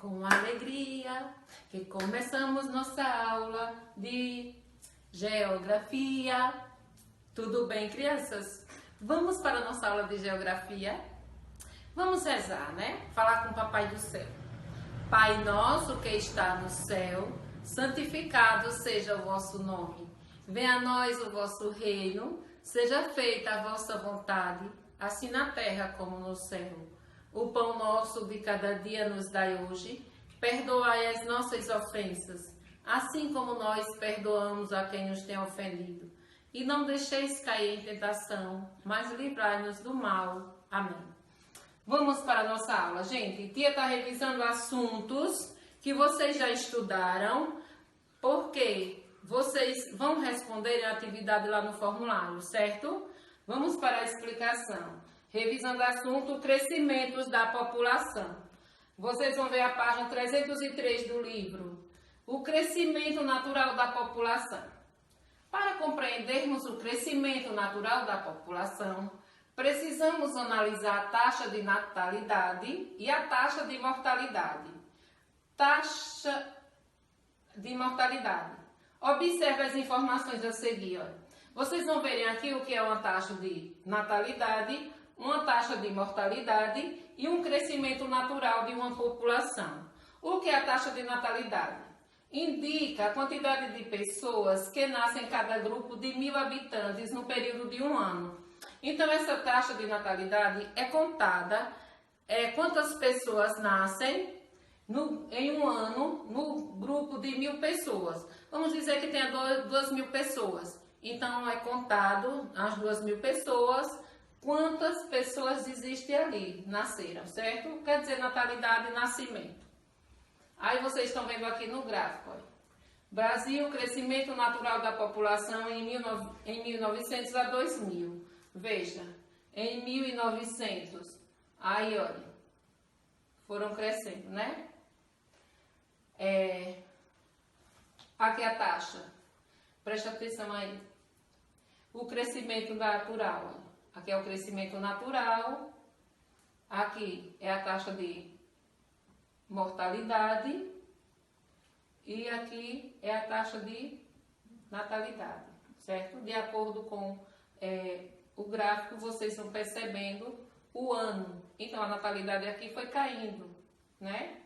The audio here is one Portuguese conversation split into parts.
com alegria que começamos nossa aula de geografia. Tudo bem, crianças? Vamos para a nossa aula de geografia? Vamos rezar, né? Falar com o Papai do Céu. Pai nosso que está no céu, santificado seja o vosso nome. Venha a nós o vosso reino, seja feita a vossa vontade, assim na terra como no céu. O pão nosso de cada dia nos dai hoje, perdoai as nossas ofensas, assim como nós perdoamos a quem nos tem ofendido. E não deixeis cair em tentação, mas livrai-nos do mal. Amém. Vamos para a nossa aula. Gente, tia está revisando assuntos que vocês já estudaram, porque vocês vão responder a atividade lá no formulário, certo? Vamos para a explicação. Revisando assunto, crescimentos da população. Vocês vão ver a página 303 do livro. O crescimento natural da população. Para compreendermos o crescimento natural da população, precisamos analisar a taxa de natalidade e a taxa de mortalidade. Taxa de mortalidade. Observe as informações a seguir. Olha. Vocês vão verem aqui o que é uma taxa de natalidade, uma taxa de mortalidade e um crescimento natural de uma população. O que é a taxa de natalidade? Indica a quantidade de pessoas que nascem em cada grupo de 1.000 habitantes no período de um ano. Então, essa taxa de é contada, quantas pessoas nascem em um ano no grupo de 1.000 pessoas. Vamos dizer que tenha 2.000 pessoas. Então, é contado as 2.000 pessoas, quantas pessoas existem ali, nasceram, certo? Quer dizer, natalidade e nascimento. Aí vocês estão vendo aqui no gráfico. Olha. Brasil, crescimento natural da população em 1900 a 2000. Veja, em 1900, aí olha, foram crescendo, né? Aqui a taxa, presta atenção aí. O crescimento natural, olha. Aqui é o crescimento natural, aqui é a taxa de mortalidade e aqui é a taxa de natalidade, certo? De acordo com o gráfico, vocês estão percebendo o ano. Então, a natalidade aqui foi caindo, né?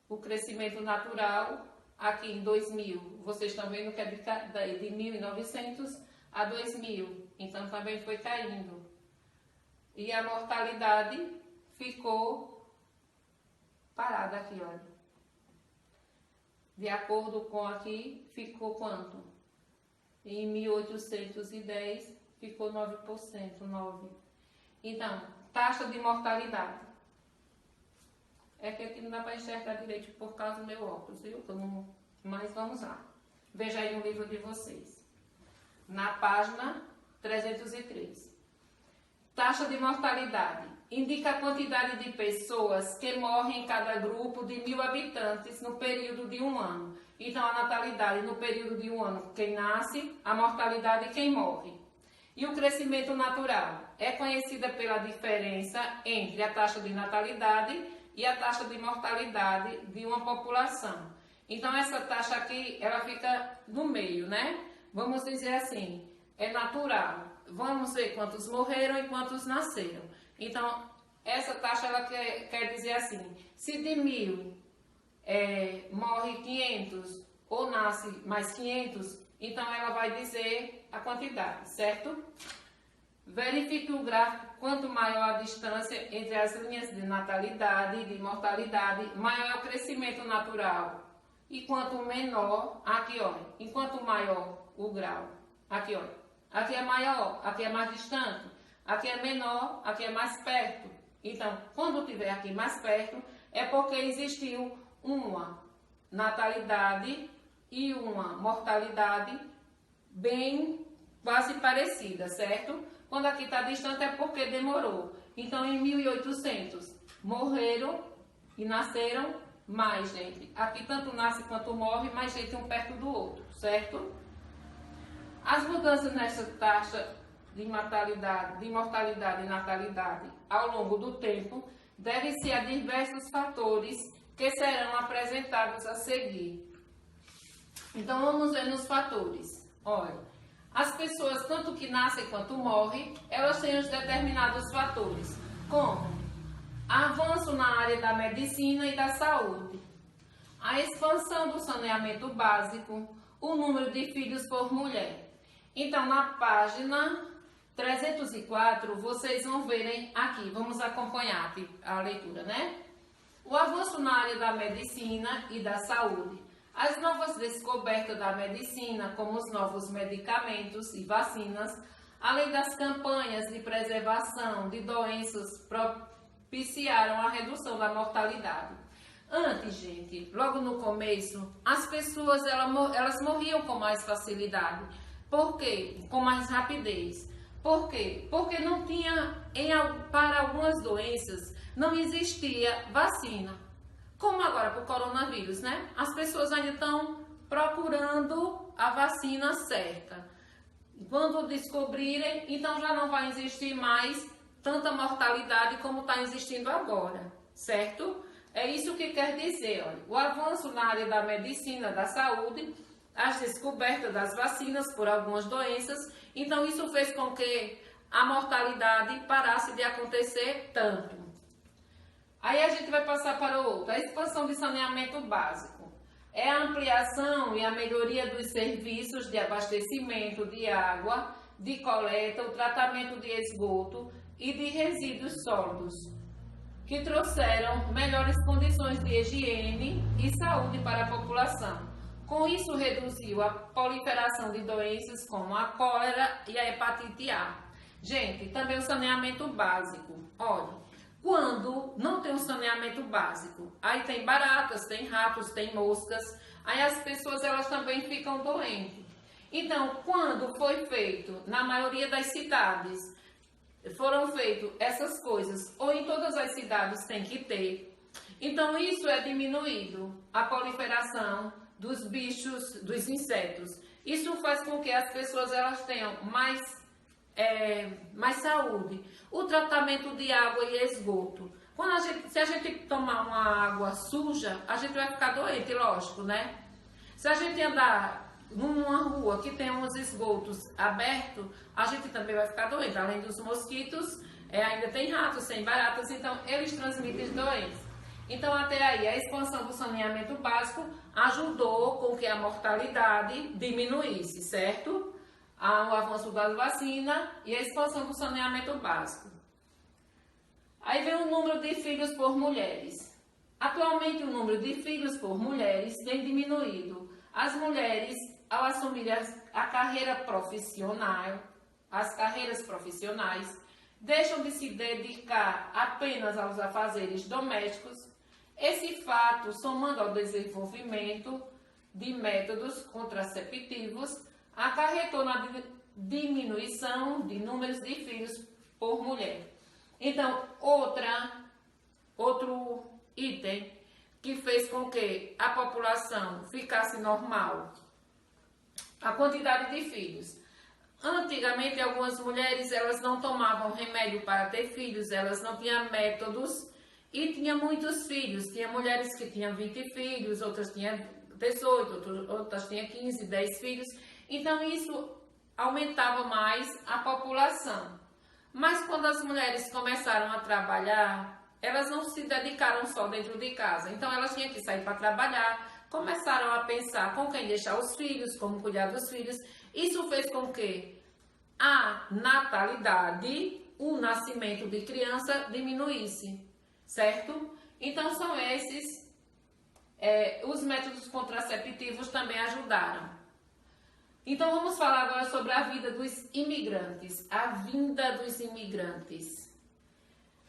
O crescimento natural, aqui em 2000, vocês estão vendo que é de 1900 a 2000. Então, também foi caindo. E a mortalidade ficou parada aqui, olha. De acordo com aqui, ficou quanto? Em 1810, ficou 9%, 9%. Então, taxa de mortalidade. É que aqui não dá para enxergar direito por causa do meu óculos, viu? Mas vamos lá. Veja aí no livro de vocês. Na página 303. Taxa de mortalidade. Indica a quantidade de pessoas que morrem em cada grupo de 1.000 habitantes no período de um ano. Então, a natalidade no período de um ano, quem nasce, a mortalidade, quem morre. E o crescimento natural é conhecida pela diferença entre a taxa de natalidade e a taxa de mortalidade de uma população. Então, essa taxa aqui, ela fica no meio, né? Vamos dizer assim, é natural. Vamos ver quantos morreram e quantos nasceram. Então, essa taxa ela quer dizer assim, se de 1.000 morre 500 ou nasce mais 500, então ela vai dizer a quantidade, certo? Verifique o gráfico, quanto maior a distância entre as linhas de natalidade e de mortalidade, maior é o crescimento natural. E quanto menor, aqui olha, enquanto maior o grau, aqui olha, aqui é maior, aqui é mais distante, aqui é menor, aqui é mais perto. Então, quando tiver aqui mais perto, é porque existiu uma natalidade e uma mortalidade bem quase parecida, certo? Quando aqui está distante é porque demorou. Então, em 1800, morreram e nasceram mais gente. Aqui tanto nasce quanto morre, mais gente um perto do outro, certo? As mudanças nessa taxa de mortalidade e natalidade ao longo do tempo devem-se a diversos fatores que serão apresentados a seguir. Então vamos ver nos fatores. Olha, as pessoas, tanto que nascem quanto morrem, elas têm os determinados fatores, como avanço na área da medicina e da saúde, a expansão do saneamento básico, o número de filhos por mulher. Então, na página 304, vocês vão verem aqui, vamos acompanhar a leitura, né? O avanço na área da medicina e da saúde. As novas descobertas da medicina, como os novos medicamentos e vacinas, além das campanhas de preservação de doenças, propiciaram a redução da mortalidade. Antes, gente, logo no começo, as pessoas elas morriam com mais facilidade. Por quê? Com mais rapidez. Por quê? Porque não tinha, para algumas doenças, não existia vacina. Como agora para o coronavírus, né? As pessoas ainda estão procurando a vacina certa. Quando descobrirem, então já não vai existir mais tanta mortalidade como está existindo agora, certo? É isso que quer dizer, olha, o avanço na área da medicina, da saúde, as descobertas das vacinas por algumas doenças, então isso fez com que a mortalidade parasse de acontecer tanto. Aí a gente vai passar para o outro, a expansão de saneamento básico. É a ampliação e a melhoria dos serviços de abastecimento de água, de coleta, o tratamento de esgoto e de resíduos sólidos, que trouxeram melhores condições de higiene e saúde para a população. Com isso, reduziu a proliferação de doenças como a cólera e a hepatite A. Gente, também o saneamento básico. Olha, quando não tem um saneamento básico, aí tem baratas, tem ratos, tem moscas, aí as pessoas elas também ficam doentes. Então, quando foi feito, na maioria das cidades, foram feitas essas coisas, ou em todas as cidades tem que ter, então isso é diminuído, a proliferação dos bichos, dos insetos. Isso faz com que as pessoas elas tenham mais saúde. O tratamento de água e esgoto. Se a gente tomar uma água suja, a gente vai ficar doente, lógico, né? Se a gente andar numa rua que tem uns esgotos abertos, a gente também vai ficar doente. Além dos mosquitos, ainda tem ratos, tem baratas, então eles transmitem doenças. Então, até aí, a expansão do saneamento básico ajudou com que a mortalidade diminuísse, certo? O avanço da vacina e a expansão do saneamento básico. Aí vem o número de filhos por mulheres. Atualmente, o número de filhos por mulheres tem diminuído. As mulheres, ao assumir a carreira profissional, as carreiras profissionais, deixam de se dedicar apenas aos afazeres domésticos. Esse fato, somando ao desenvolvimento de métodos contraceptivos, acarretou na diminuição de números de filhos por mulher. Então, outro item que fez com que a população ficasse normal, a quantidade de filhos. Antigamente, algumas mulheres elas não tomavam remédio para ter filhos, elas não tinham métodos e tinham muitos filhos. Tinha mulheres que tinham 20 filhos, outras tinham 18, outras tinham 15, 10 filhos. Então, isso aumentava mais a população. Mas quando as mulheres começaram a trabalhar, elas não se dedicaram só dentro de casa. Então, elas tinham que sair para trabalhar, começaram a pensar com quem deixar os filhos, como cuidar dos filhos. Isso fez com que a natalidade, o nascimento de criança diminuísse, certo? Então, são esses, os métodos contraceptivos também ajudaram. Então, vamos falar agora sobre a vida dos imigrantes, a vinda dos imigrantes.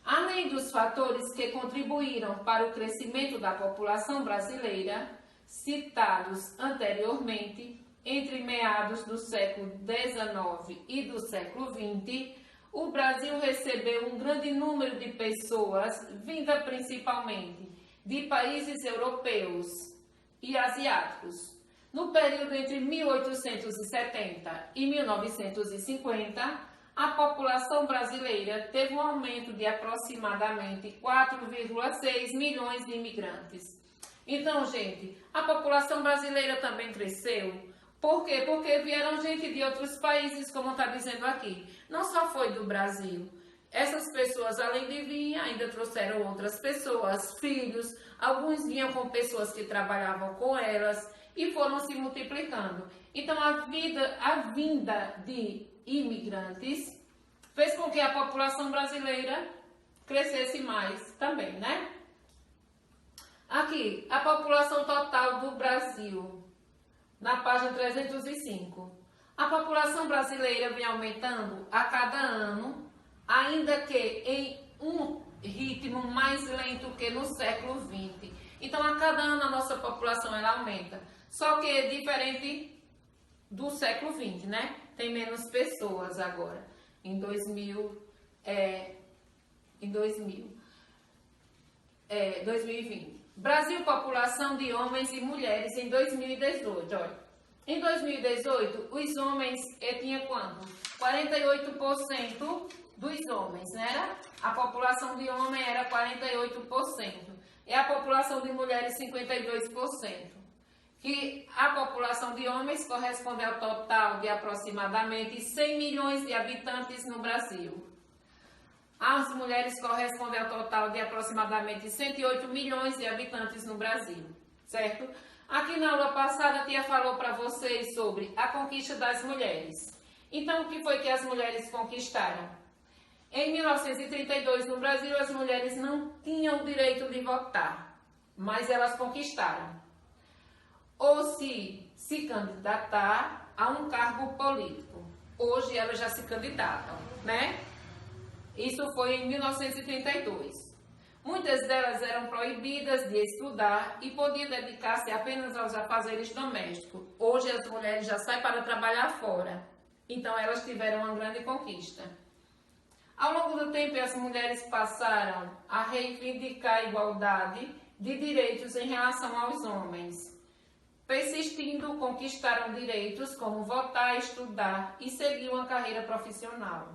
Além dos fatores que contribuíram para o crescimento da população brasileira, citados anteriormente, entre meados do século XIX e do século XX, o Brasil recebeu um grande número de pessoas, vinda principalmente de países europeus e asiáticos. No período entre 1870 e 1950, a população brasileira teve um aumento de aproximadamente 4,6 milhões de imigrantes. Então, gente, a população brasileira também cresceu. Por quê? Porque vieram gente de outros países, como está dizendo aqui. Não só foi do Brasil. Essas pessoas, além de vir, ainda trouxeram outras pessoas, filhos. Alguns vinham com pessoas que trabalhavam com elas e foram se multiplicando. Então, a vinda de imigrantes fez com que a população brasileira crescesse mais também, né? Aqui, a população total do Brasil, na página 305. A população brasileira vem aumentando a cada ano, ainda que em um ritmo mais lento que no século XX. Então, a cada ano a nossa população ela aumenta. Só que é diferente do século XX, né? Tem menos pessoas agora. Em 2020. Brasil, população de homens e mulheres em 2018. Olha, em 2018, os homens tinham quanto? 48% dos homens, né? A população de homem era 48%. E a população de mulheres, 52%. Que a população de homens corresponde ao total de aproximadamente 100 milhões de habitantes no Brasil. As mulheres correspondem ao total de aproximadamente 108 milhões de habitantes no Brasil, certo? Aqui na aula passada, a tia falou para vocês sobre a conquista das mulheres. Então, o que foi que as mulheres conquistaram? Em 1932, no Brasil, as mulheres não tinham o direito de votar, mas elas conquistaram. Ou se candidatar a um cargo político. Hoje elas já se candidatam, né? Isso foi em 1932. Muitas delas eram proibidas de estudar e podiam dedicar-se apenas aos afazeres domésticos. Hoje as mulheres já saem para trabalhar fora. Então elas tiveram uma grande conquista. Ao longo do tempo, as mulheres passaram a reivindicar a igualdade de direitos em relação aos homens. Persistindo, conquistaram direitos como votar, estudar e seguir uma carreira profissional.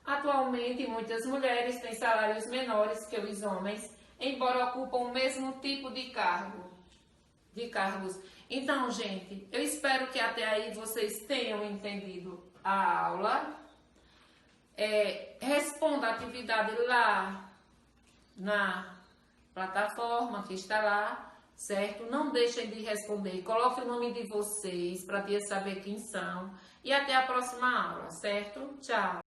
Atualmente, muitas mulheres têm salários menores que os homens, embora ocupam o mesmo tipo de cargos. Então, gente, eu espero que até aí vocês tenham entendido a aula. Responda a atividade lá na plataforma que está lá, certo? Não deixem de responder. Coloque o nome de vocês para a tia saber quem são. E até a próxima aula, certo? Tchau!